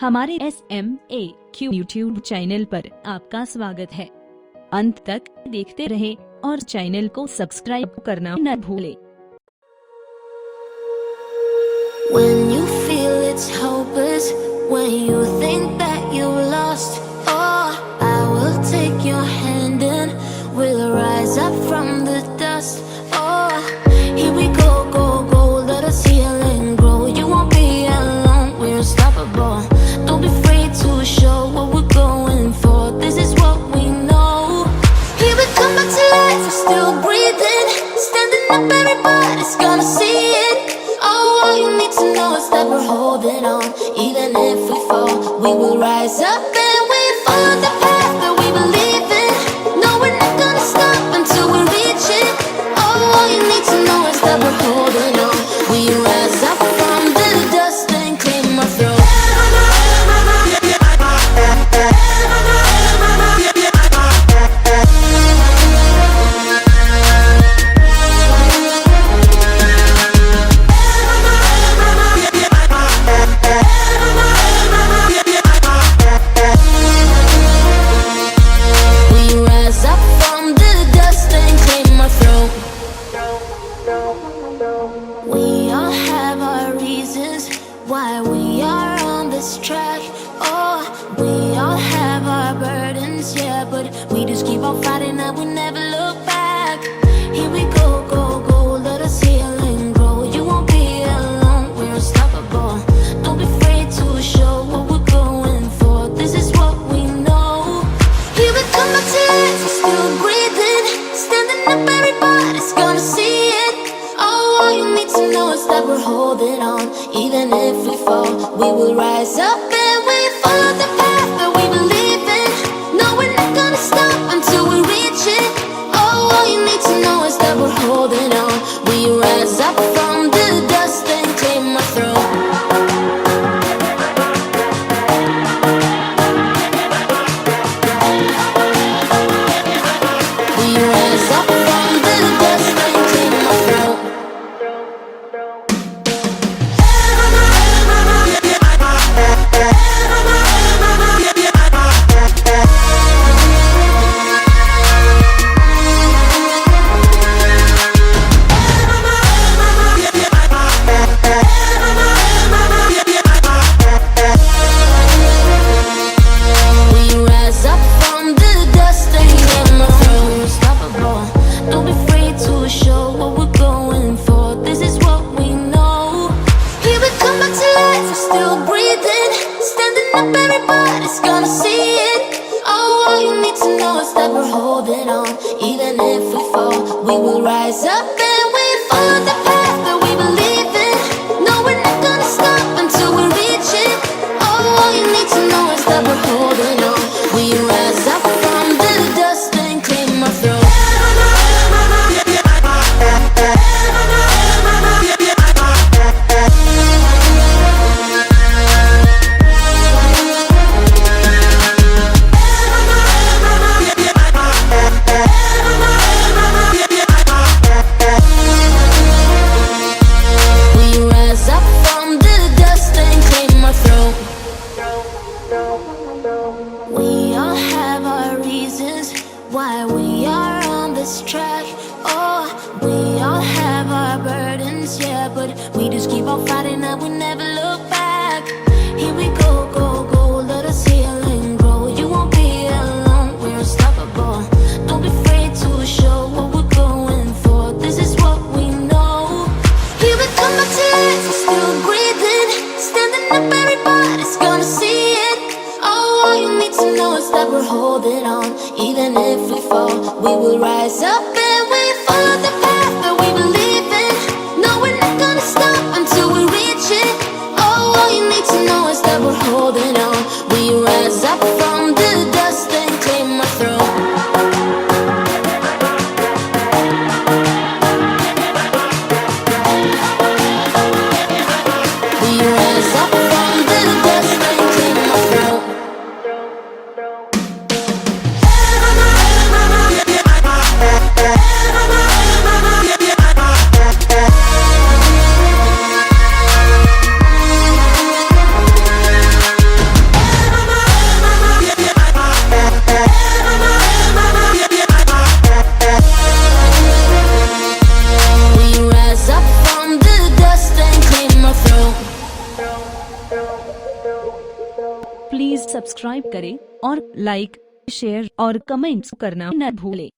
हमारे SMAQ YouTube channel पर आपका स्वागत है। अंत तक देखते रहे और चैनल को सब्सक्राइब करना न भूलें। When you feel it's hopeless, when you think that you lost, oh, I will take your hand and we'll rise up from the dust. Oh, here we go, go, go, let us heal and grow. You won't be alone, we're unstoppable. Don't be afraid to show what we're going for. This is what we know. Here we come back to life, we're still breathing, standing up, everybody's gonna see it. Oh, all you need to know is that we're holding on. Even if we fall, we will rise up and we follow the path that we believe in. No, we're not gonna stop until we reach it. Oh, all you need to know is that we're holding on. We rise up from the dust and claim our throne. We all have our reasons why we are on this track. Oh, we all have our burdens, yeah, but we just keep on fighting and we never look back. Here we go, go, go, let us heal and grow. You won't be alone, we're unstoppable. Don't be afraid to show what we're going for. This is what we know. Here we come back to life, we're still breathing, standing up, everybody's gonna see it. All you need to know is that we're holding on. Even if we fall, we will rise up and we follow the path that we believe in. No, we're not gonna stop until we reach it. Oh, all you need to know is that we're holding on. We rise up from the dust and claim our throne. We rise up from the dust and claim our throne. Everybody's gonna see it. Oh, all you need to know is that we're holding on. Even if we fall, we will rise up and we follow the path that we believe in. No, we're not gonna stop until we reach it. Oh, all you need to know is that we're holding on. We rise up from the dust and claim our throne. We all have our reasons why we are on this track. Oh, we all have our burdens, yeah, but we just keep on fighting and we never look back. Here we go, go, go, let us heal and grow. You won't be alone, we're unstoppable. Don't be afraid to show what we're going for. This is what we know. Here we come back to life, we're still breathing, standing up, everybody's gonna see it. Oh, all you need to know is that we're holding on. Even if we fall, we will rise up and we follow the path that we believe in. No, we're not gonna stop until we reach it. Oh, all you need to know is that we're holding on. We rise up from the dust and claim our throne. We rise up from the dust and claim our throne. Please subscribe करें और like, share और comments करना न भूलें।